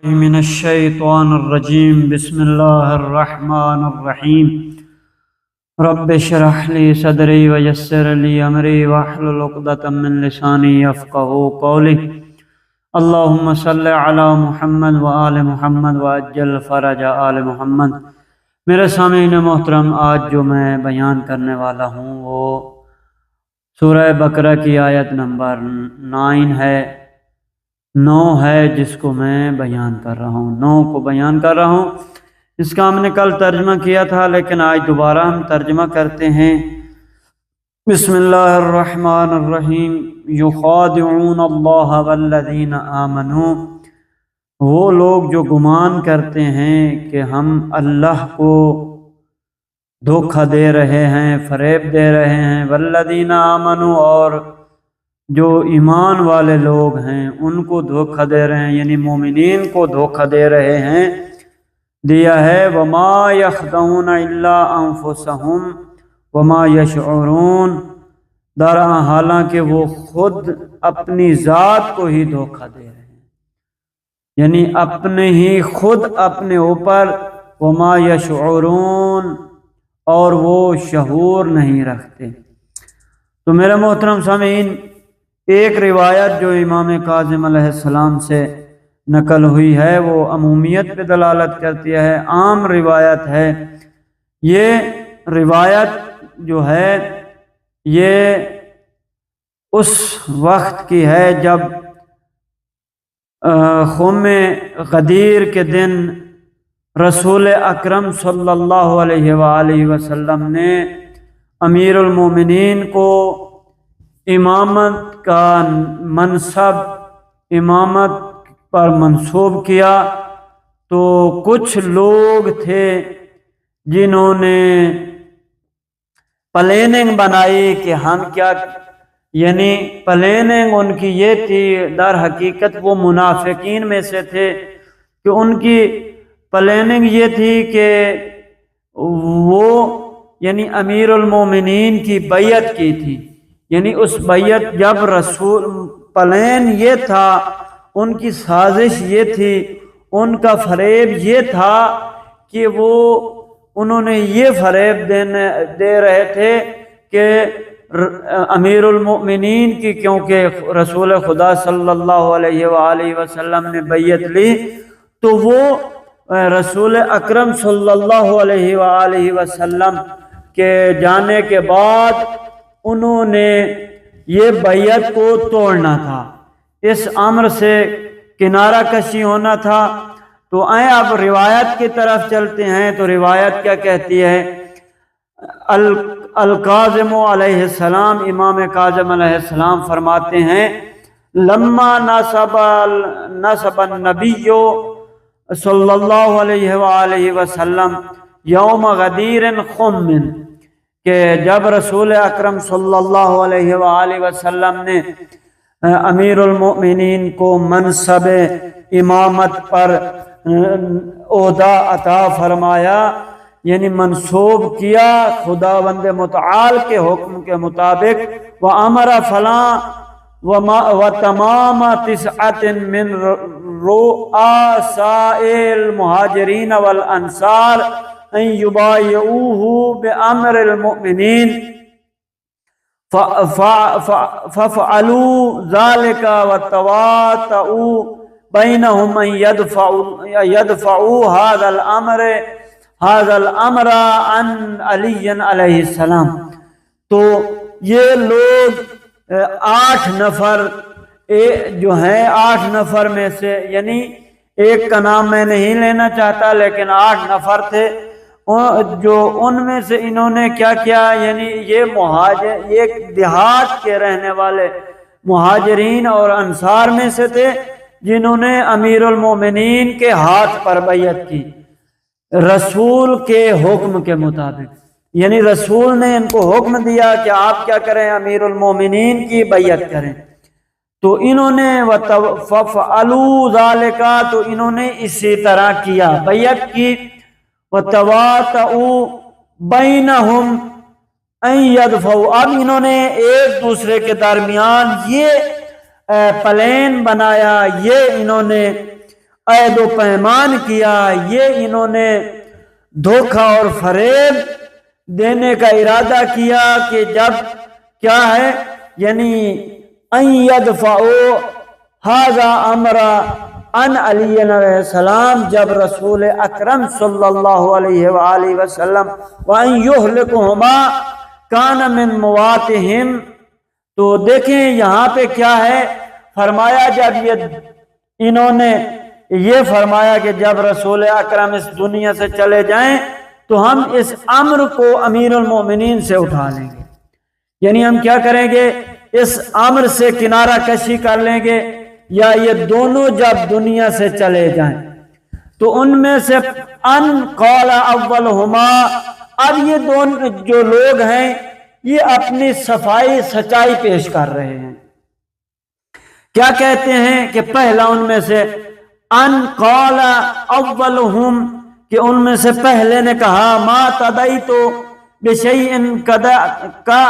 من الشیطان الرجیم بسم اللہ الرحمن الرحیم رب اشرح لی صدری ویسر لی امری واحلل عقدۃ من لسانی یفقہوا قولی اللہم صلی علی محمد وآل محمد وعجل فرج آل محمد۔ میرے سامعین محترم، آج جو میں بیان کرنے والا ہوں وہ سورہ بقرہ کی آیت نمبر 9 ہے جس کو میں بیان کر رہا ہوں، 9 کو بیان کر رہا ہوں۔ اس کا ہم نے کل ترجمہ کیا تھا، لیکن آج دوبارہ ہم ترجمہ کرتے ہیں۔ بسم اللہ الرحمن الرحیم۔ یخادعون اللہ والذین آمنوا، وہ لوگ جو گمان کرتے ہیں کہ ہم اللہ کو دھوکہ دے رہے ہیں، فریب دے رہے ہیں، والذین آمنوا، اور جو ایمان والے لوگ ہیں ان کو دھوکہ دے رہے ہیں، یعنی مومنین کو دھوکہ دے رہے ہیں، دیا ہے۔ وما یخدعون الا انفسہم وما یشعرون، حالانکہ وہ خود اپنی ذات کو ہی دھوکہ دے رہے ہیں، یعنی اپنے ہی خود اپنے اوپر، وما یشعرون، اور وہ شعور نہیں رکھتے۔ تو میرے محترم سامعین، ایک روایت جو امام کاظم علیہ السلام سے نقل ہوئی ہے وہ عمومیت پہ دلالت کرتی ہے، عام روایت ہے۔ یہ روایت جو ہے یہ اس وقت کی ہے جب قوم غدیر کے دن رسول اکرم صلی اللہ علیہ وآلہ وسلم نے امیر المومنین کو امامت کا منصب، امامت پر منسوب کیا، تو کچھ لوگ تھے جنہوں نے پلاننگ بنائی کہ ہم کیا، یعنی پلاننگ ان کی یہ تھی، در حقیقت وہ منافقین میں سے تھے، کہ ان کی پلاننگ یہ تھی کہ وہ یعنی امیر المومنین کی بیعت کی تھی، یعنی اس بیعت جب رسول، پلان یہ تھا، ان کی سازش یہ تھی، ان کا فریب یہ تھا کہ انہوں نے یہ فریب دے رہے تھے کہ امیر المؤمنین کی، کیونکہ رسول خدا صلی اللہ علیہ وآلہ وسلم نے بیعت لی، تو وہ رسول اکرم صلی اللہ علیہ وآلہ وسلم کے جانے کے بعد انہوں نے یہ بیعت کو توڑنا تھا، اس امر سے کنارہ کشی ہونا تھا۔ تو اب روایت کی طرف چلتے ہیں، تو روایت کیا کہتی ہے؟ الکاظم علیہ السلام، امام کاظم علیہ السلام فرماتے ہیں، لما نصب النبی صلی اللہ علیہ وآلہ وسلم یوم غدیر خم، کہ جب رسول اکرم صلی اللہ علیہ وآلہ وسلم نے امیر المؤمنین کو منصب امامت پر عہدہ عطا فرمایا، یعنی منصوب کیا خداوند متعال کے حکم کے مطابق، وَأَمَرَ فَلَا وَتَمَامَ تِسْعَةٍ مِّن رُؤَسَاءِ الْمُهَاجِرِينَ وَالْأَنصَارِ ان یبایعوہ بامر المؤمنین ففعلوا ذلك وتواطؤوا بینہم ان یدفعوا هذا الامر عن علی علیہ السلام۔ تو یہ لوگ 8 نفر جو ہیں، 8 نفر میں سے، یعنی ایک کا نام میں نہیں لینا چاہتا، لیکن 8 نفر تھے، جو ان میں سے انہوں نے کیا کیا، یعنی یہ دیہات کے رہنے والے مہاجرین اور انصار میں سے تھے، جنہوں نے امیر المومنین کے ہاتھ پر بیعت کی رسول کے حکم کے مطابق، یعنی رسول نے ان کو حکم دیا کہ آپ کیا کریں، امیر المومنین کی بیعت کریں، تو انہوں نے فَفْعَلُوا ذَلِكَ، تو انہوں نے اسی طرح کیا، بیعت کی، وَتَوَاطَؤُوا بَيْنَهُمْ أَن يَدْفَعُوا، اب انہوں نے ایک دوسرے کے درمیان یہ پلان بنایا، یہ انہوں نے عہد و پیمان کیا، یہ انہوں نے دھوکہ اور فریب دینے کا ارادہ کیا کہ جب کیا ہے یعنی ان یدفعوا ھذا امر عن علی علیہ السلام، جب رسول اکرم صلی اللہ علیہ وآلہ وسلم وان یہلکہما کان من مواتہم، تو دیکھیں یہاں پہ کیا ہے فرمایا، جب یہ انہوں نے یہ فرمایا کہ جب رسول اکرم اس دنیا سے چلے جائیں تو ہم اس امر کو امیر المومنین سے اٹھا لیں گے، یعنی ہم کیا کریں گے، اس امر سے کنارہ کشی کر لیں گے، یا یہ دونوں جب دنیا سے چلے جائیں تو ان میں سے ان قال اولہما، اب یہ دونوں جو لوگ ہیں یہ اپنی صفائی سچائی پیش کر رہے ہیں، کیا کہتے ہیں کہ پہلا ان میں سے ان قال اولہم، کہ ان میں سے پہلے نے کہا ما تدعیت بشیء کا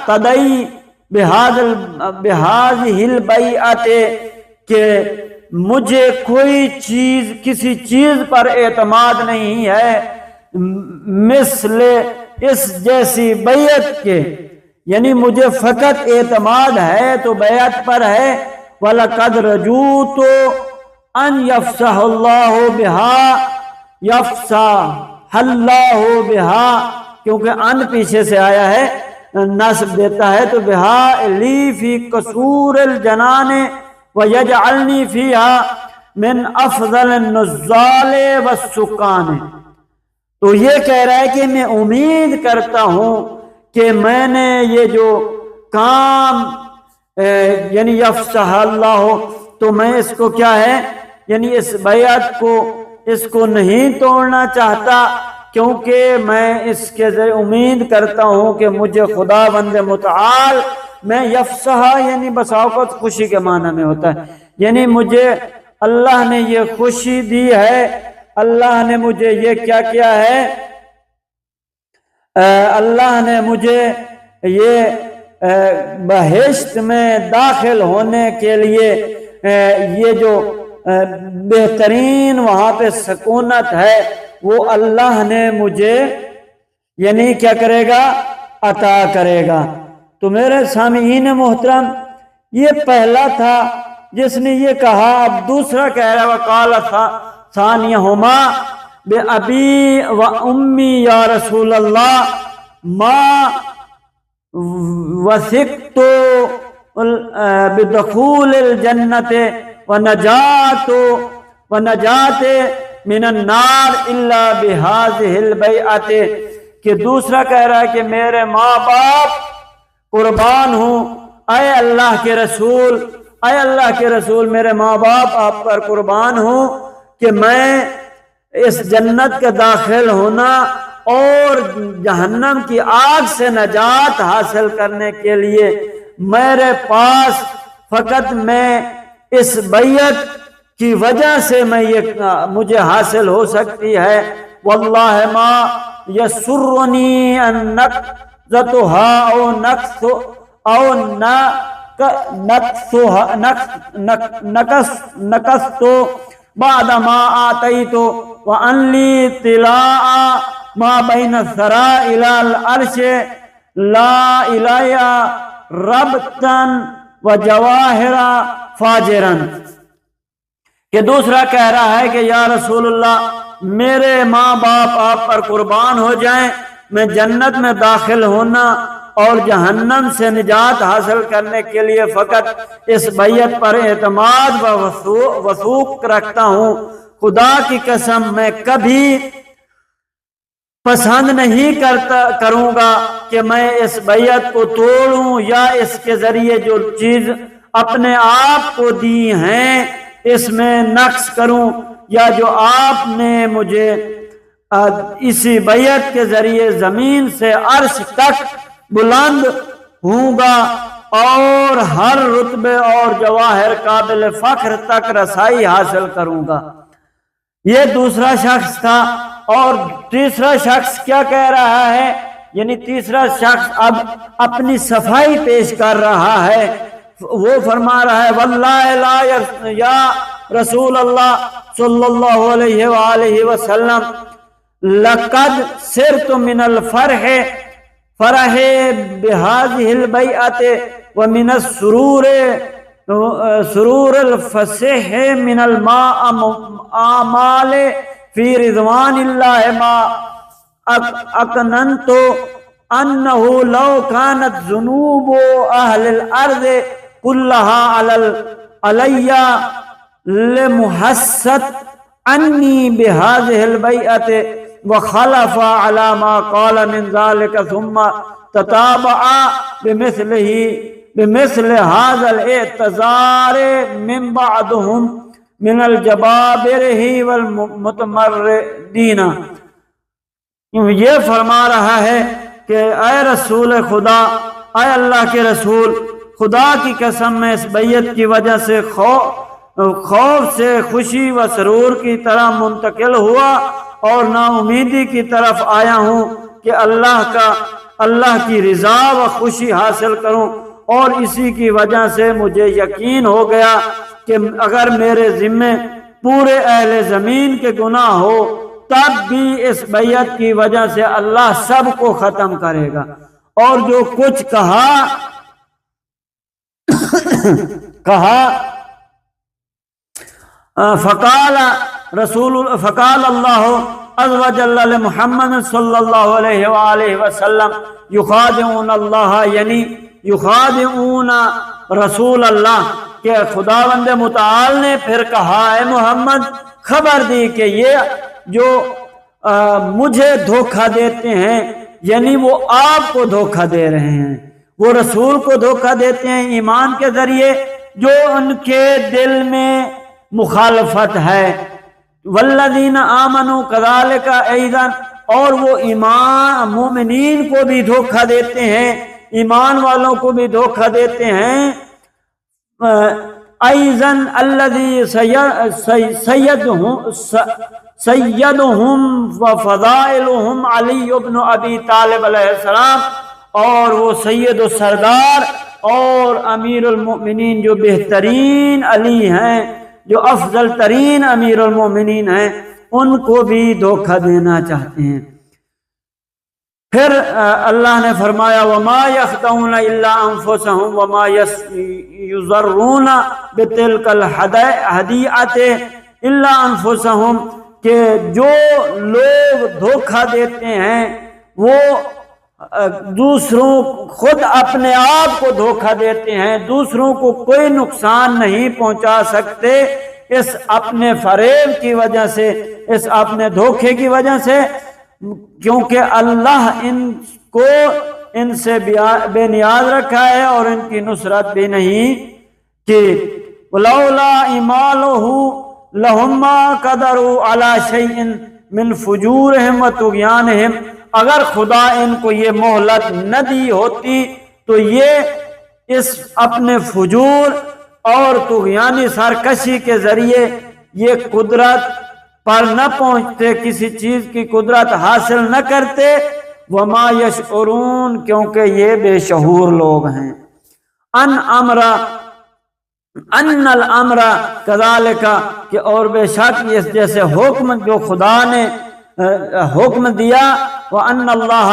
تدعی بہذہ البیعۃ، کہ مجھے کوئی چیز کسی چیز پر اعتماد نہیں ہے مثل اس جیسی بیعت کے، یعنی مجھے فقط اعتماد ہے تو بیعت پر ہے، وَلَقَدْ رَجُوتُ أَنْ يَفْسَحَ اللَّهُ بِهَا يَفْسَحَ اللَّهُ بِهَا، کیونکہ ان پیچھے سے آیا ہے نصب دیتا ہے تو بِهَا لِي فِي قَصُورِ الْجَنَانِ وَيَجْعَلْنِي فِيهَا مِنْ أَفْضَلِ النُّزَّالِ وَالسُّكَّانِ، تو یہ کہہ رہا ہے کہ میں امید کرتا ہوں کہ میں نے یہ جو کام یعنی یفسح اللہ، تو میں اس کو کیا ہے یعنی اس بیعت کو اس کو نہیں توڑنا چاہتا، کیونکہ میں اس کے ذریعے امید کرتا ہوں کہ مجھے خدا بند متعال میں یفسح یعنی بسا اوقات خوشی کے معنی میں ہوتا ہے، یعنی مجھے اللہ نے یہ خوشی دی ہے، اللہ نے مجھے یہ کیا کیا ہے، اللہ نے مجھے یہ بہشت میں داخل ہونے کے لیے یہ جو بہترین وہاں پہ سکونت ہے وہ اللہ نے مجھے یعنی کیا کرے گا، عطا کرے گا۔ تو میرے سامعین محترم، یہ پہلا تھا جس نے یہ کہا، اب دوسرا کہہ رہا ہے وقال ثانیہما بأبی و امی یا رسول اللہ ما وثقت بدخول الجنت ونجات من النار الا بهذه البیعۃ، کہ دوسرا کہہ رہا ہے کہ میرے ماں باپ قربان ہوں، اے اللہ کے رسول، اے اللہ کے رسول، میرے ماں باپ آپ پر قربان ہوں کہ میں اس جنت کا داخل ہونا اور جہنم کی آگ سے نجات حاصل کرنے کے لیے میرے پاس فقط میں اس بیعت کی وجہ سے میں یہ مجھے حاصل ہو سکتی ہے، واللہ ما یسرنی ان نقضتها او نقصت بعد ما آتیت وان لی طلاع ما بین الثرى الى العرش لا الی ربطا وجواہرا فاجرا، کہ دوسرا کہہ رہا ہے کہ یا رسول اللہ میرے ماں باپ آپ پر قربان ہو جائیں، میں جنت میں داخل ہونا اور جہنم سے نجات حاصل کرنے کے لیے فقط اس بیعت پر اعتماد و وثوق رکھتا ہوں، خدا کی قسم میں کبھی پسند نہیں کروں گا کہ میں اس بیعت کو توڑوں یا اس کے ذریعے جو چیز اپنے آپ کو دی ہیں اس میں نقص کروں، یا جو آپ نے مجھے اسی بیعت کے ذریعے زمین سے عرش تک بلند ہوں گا اور ہر رتبے اور جواہر قابل فخر تک رسائی حاصل کروں گا۔ یہ دوسرا شخص تھا، اور تیسرا شخص کیا کہہ رہا ہے، یعنی تیسرا شخص اب اپنی صفائی پیش کر رہا ہے، وہ فرما رہا ہے واللہ لا یا رسول اللہ صلی اللہ علیہ وآلہ وسلم لقد سرت من الفرح فرح بهذه البيعة ومن السرور سرور الفسح من الآمال في رضوان الله ما أقننت أنه لو كانت ذنوب أهل الأرض كلها علي لمحست عني بهذه البيعة وخلف على ما قال من ذلك ثم تتابع بمثل هذا الاعتذار من بعضهم من الجبابرة والمتمردين. یہ فرما رہا ہے کہ اے رسول خدا، اے اللہ کے رسول، خدا کی قسم میں اس بیعت کی وجہ سے خوف سے خوشی و سرور کی طرح منتقل ہوا اور نا امیدی کی طرف آیا ہوں کہ اللہ کی رضا و خوشی حاصل کروں، اور اسی کی وجہ سے مجھے یقین ہو گیا کہ اگر میرے ذمے پورے اہل زمین کے گناہ ہو تب بھی اس بیعت کی وجہ سے اللہ سب کو ختم کرے گا. اور جو کچھ کہا فقال اللہ عز وجل لمحمد صلی اللہ علیہ وآلہ وسلم یخادعون اللہ، یعنی یخادعون رسول اللہ، کہ خداوند متعال نے پھر کہا اے محمد خبر دی کہ یہ جو مجھے دھوکہ دیتے ہیں، یعنی وہ آپ کو دھوکہ دے رہے ہیں، وہ رسول کو دھوکہ دیتے ہیں ایمان کے ذریعے جو ان کے دل میں مخالفت ہے. والذین آمنوا کذالک ایضا، اور وہ مومنین کو بھی دھوکہ دیتے ہیں، ایمان والوں کو بھی دھوکہ دیتے ہیں. ایضاً الذی سیدہم وفضائلہم علی بن ابی طالب علیہ السلام، اور وہ سید و سردار اور امیر المؤمنین جو بہترین علی ہیں، جو افضل ترین امیر المؤمنین ہیں، ان کو بھی دھوکہ دینا چاہتے ہیں. پھر اللہ نے فرمایا وما یخدعون الا انفسهم وما یضرون بتلک الہدیعۃ الا انفسهم، کہ جو لوگ دھوکہ دیتے ہیں وہ خود اپنے آپ کو دھوکہ دیتے ہیں، دوسروں کو کوئی نقصان نہیں پہنچا سکتے اس اپنے فریب کی وجہ سے، اس اپنے دھوکے کی وجہ سے، کیونکہ اللہ ان کو ان سے بے نیاز رکھا ہے اور ان کی نصرت بھی نہیں کی. ولولا ایمانہ لہم ما قدروا علی شیء من فجورہم و طغیانہم، اگر خدا ان کو یہ مہلت نہ دی ہوتی تو یہ اس اپنے فجور اور طغیانی سرکشی کے ذریعے یہ قدرت پر نہ پہنچتے، کسی چیز کی قدرت حاصل نہ کرتے. وما یشعرون، کیونکہ یہ بے شعور لوگ ہیں. ان الامر کذالک، کہ اور بے شک اس جیسے حکم جو خدا نے حکم دیا، وَأَنَّ اللَّهَ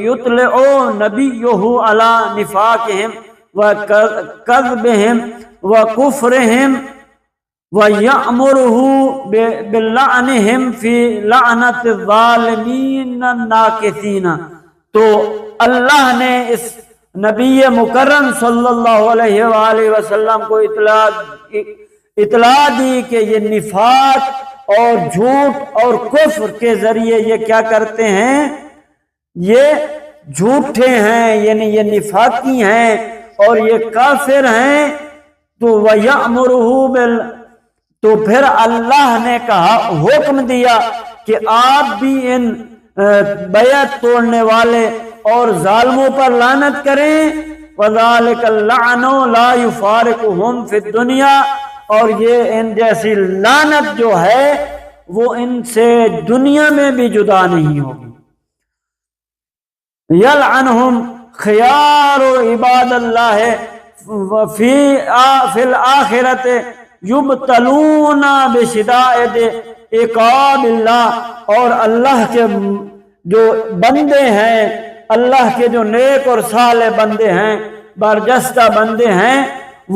يُطْلِعُ نَبِيُّهُ عَلَى نِفَاقِهِمْ وَكَذْبِهِمْ وَكُفْرِهِمْ وَيَأْمُرُهُ بِاللَّعْنِهِمْ فِي لَعْنَةِ الظَّالِمِينَ النَّاكِثِينَ. تو اللہ نے اس نبی مکرم صلی اللہ علیہ وآلہ وسلم کو اطلاع دی کہ یہ نفاق اور جھوٹ اور کفر کے ذریعے یہ کیا کرتے ہیں، یہ جھوٹے ہیں، یعنی یہ نفاقی ہیں اور یہ کافر ہیں. تو وَيَأْمُرُهُ تو پھر اللہ نے کہا، حکم دیا کہ آپ بھی ان بیعت توڑنے والے اور ظالموں پر لعنت کریں. وَذَلِكَ اللَّعْنُ لَا يُفَارِقُهُمْ فِي الدُّنْيَا، اور یہ ان جیسی لعنت جو ہے وہ ان سے دنیا میں بھی جدا نہیں ہوگی. یلعنہم خیار عباد اللہ فی الآخرۃ یبتلون بشدائد عقاب اللہ، اور اللہ کے جو بندے ہیں، اللہ کے جو نیک اور صالح بندے ہیں، برجستہ بندے ہیں،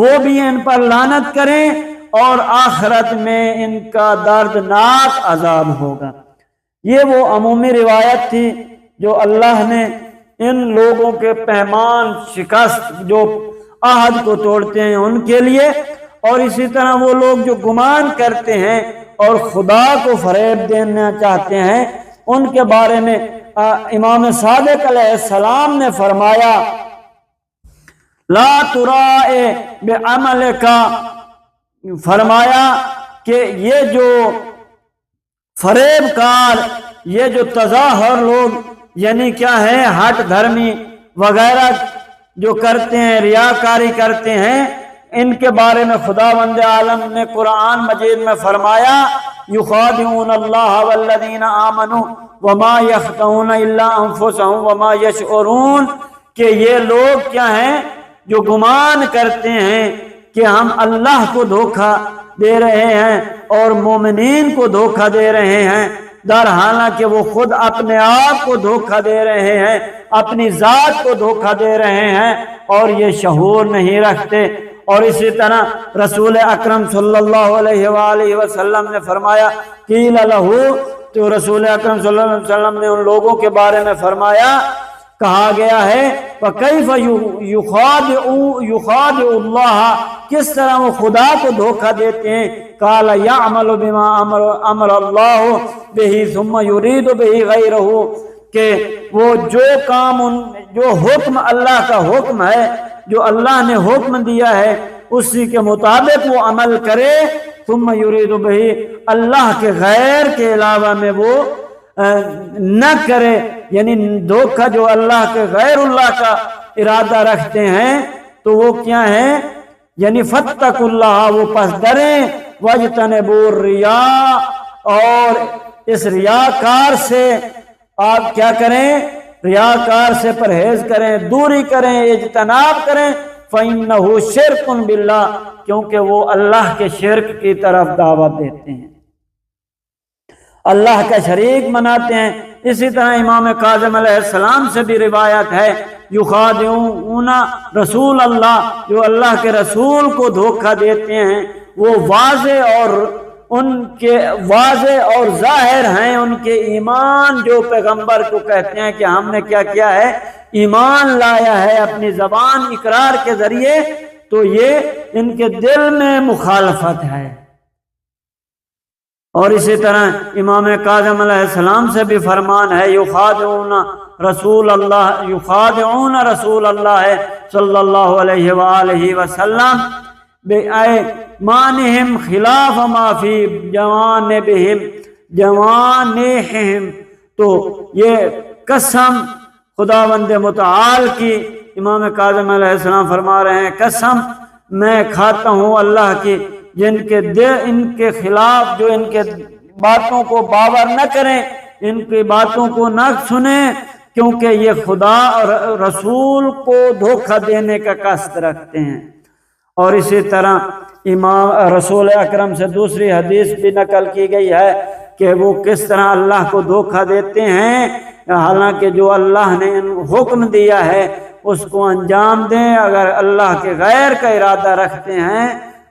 وہ بھی ان پر لعنت کریں اور آخرت میں ان کا دردناک عذاب ہوگا۔ یہ وہ عمومی روایت تھی جو اللہ نے ان لوگوں کے پیمان شکست جو عہد کو توڑتے ہیں ان کے لیے، اور اسی طرح وہ لوگ جو گمان کرتے ہیں اور خدا کو فریب دینا چاہتے ہیں ان کے بارے میں امام صادق علیہ السلام نے فرمایا لا ترائے بعملک، فرمایا کہ یہ جو فریب کار، یہ جو تظاہر لوگ یعنی کیا ہے ہٹ دھرمی وغیرہ جو کرتے ہیں، ریاکاری کرتے ہیں، ان کے بارے میں خداوند عالم نے قرآن مجید میں فرمایا یخادعون اللہ والذین آمنوا وما یخدعون الا انفسهم وما یشعرون، کہ یہ لوگ کیا ہیں جو گمان کرتے ہیں کہ ہم اللہ کو دھوکہ دے رہے ہیں اور مومنین کو دھوکہ دے رہے ہیں، در حالانکہ وہ خود اپنے آپ کو دھوکہ دے رہے ہیں، اپنی ذات کو دھوکہ دے رہے ہیں اور یہ شعور نہیں رکھتے۔ اور اسی طرح رسول اکرم صلی اللہ علیہ وآلہ وسلم نے فرمایا قیل لہو، تو رسول اکرم صلی اللہ علیہ وسلم نے ان لوگوں کے بارے میں فرمایا، کہا گیا ہے وَكَيْفَ يُخَادِعُ اللَّهَ، کس طرح وہ خدا کو دھوکہ دیتے ہیں، قَالَ يَعْمَلُ بِمَا أَمَرَ اللَّهُ بِهِ ثُمَّ يُرِيدُ بِهِ غَيْرَهُ، کہ وہ جو کام جو حکم اللہ کا حکم ہے، جو اللہ نے حکم دیا ہے اسی کے مطابق وہ عمل کرے، ثم یرید بہ، اللہ کے غیر کے علاوہ میں وہ نہ کرے، یعنی دھوکہ جو اللہ کے غیر اللہ کا ارادہ رکھتے ہیں تو وہ کیا ہیں، یعنی فاتقوا اللہ، وہ پس ڈریں، واجتنبوا الریا، اور اس ریاکار سے آپ کیا کریں، ریاکار سے پرہیز کریں، دوری کریں، اجتناب کریں، فَإِنَّهُ شِرْكٌ بِاللَّهِ، کیونکہ وہ اللہ کے شرک کی طرف دعوت دیتے ہیں، اللہ کا شریک مناتے ہیں۔ اسی طرح امام کاظم علیہ السلام سے بھی روایت ہے یخادعون رسول اللہ، جو اللہ کے رسول کو دھوکہ دیتے ہیں، وہ واضح اور ان کے واضح اور ظاہر ہیں ان کے ایمان، جو پیغمبر کو کہتے ہیں کہ ہم نے کیا کیا ہے، ایمان لایا ہے اپنی زبان اقرار کے ذریعے، تو یہ ان کے دل میں مخالفت ہے۔ اور اسی طرح امام کاظم علیہ السلام سے بھی فرمان ہے یخادعون رسول اللہ، یخادعون رسول اللہ صلی اللہ علیہ وآلہ وسلم بِأَيْمَانِهِمْ خِلَافَ مَا فِي جَوَانِحِهِمْ، تو یہ قسم خداوند متعال کی، امام کاظم علیہ السلام فرما رہے ہیں قسم میں کھاتا ہوں اللہ کی، جن کے دل ان کے خلاف، جو ان کے باتوں کو باور نہ کریں، ان کی باتوں کو نہ سنیں، کیونکہ یہ خدا اور رسول کو دھوکہ دینے کا قصد رکھتے ہیں۔ اور اسی طرح امام رسول اکرم سے دوسری حدیث بھی نقل کی گئی ہے کہ وہ کس طرح اللہ کو دھوکہ دیتے ہیں، حالانکہ جو اللہ نے حکم دیا ہے اس کو انجام دیں، اگر اللہ کے غیر کا ارادہ رکھتے ہیں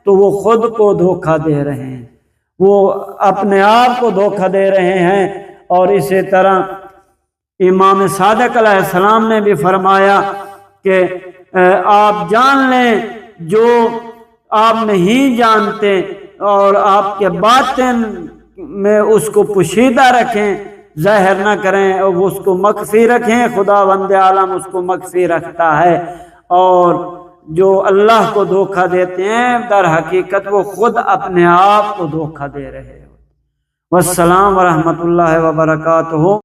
تو وہ خود کو دھوکہ دے رہے ہیں، وہ اپنے آپ کو دھوکہ دے رہے ہیں۔ اور اسی طرح امام صادق علیہ السلام نے بھی فرمایا کہ آپ جان لیں جو آپ نہیں جانتے، اور آپ کے باطن میں اس کو پوشیدہ رکھیں، ظاہر نہ کریں، اور اس کو مخفی رکھیں، خداوند عالم اس کو مخفی رکھتا ہے۔ اور جو اللہ کو دھوکہ دیتے ہیں در حقیقت وہ خود اپنے آپ کو دھوکہ دے رہے ہیں۔ والسلام ورحمۃ اللہ وبرکاتہ۔